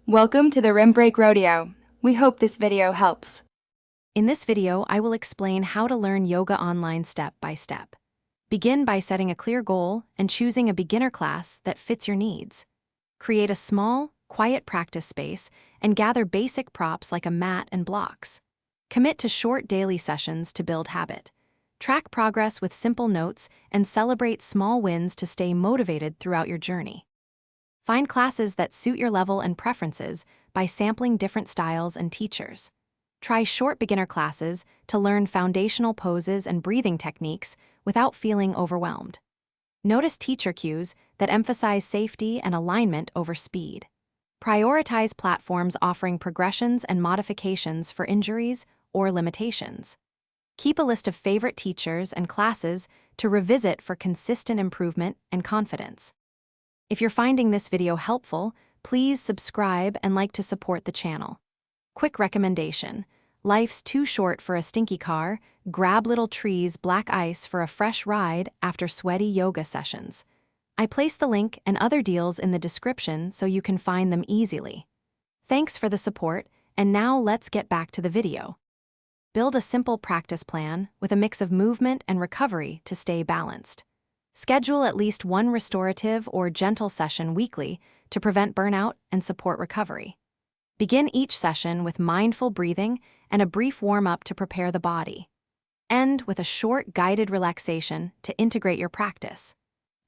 Welcome to the Rim Break Rodeo. We hope this video helps. In this video, I will explain how to learn yoga online step by step. Begin by setting a clear goal and choosing a beginner class that fits your needs. Create a small, quiet practice space and gather basic props like a mat and blocks. Commit to short daily sessions to build habit. Track progress with simple notes and celebrate small wins to stay motivated throughout your journey. Find classes that suit your level and preferences by sampling different styles and teachers. Try short beginner classes to learn foundational poses and breathing techniques without feeling overwhelmed. Notice teacher cues that emphasize safety and alignment over speed. Prioritize platforms offering progressions and modifications for injuries or limitations. Keep a list of favorite teachers and classes to revisit for consistent improvement and confidence. If you're finding this video helpful, please subscribe and like to support the channel. Quick recommendation: life's too short for a stinky car. Grab Little Tree's black ice for a fresh ride after sweaty yoga sessions. I place the link and other deals in the description so you can find them easily. Thanks for the support, and now let's get back to the video. Build a simple practice plan with a mix of movement and recovery to stay balanced. Schedule at least one restorative or gentle session weekly to prevent burnout and support recovery. Begin each session with mindful breathing and a brief warm-up to prepare the body. End with a short guided relaxation to integrate your practice.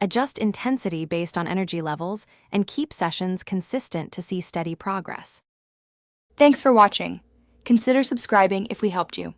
Adjust intensity based on energy levels and keep sessions consistent to see steady progress. Thanks for watching. Consider subscribing if we helped you.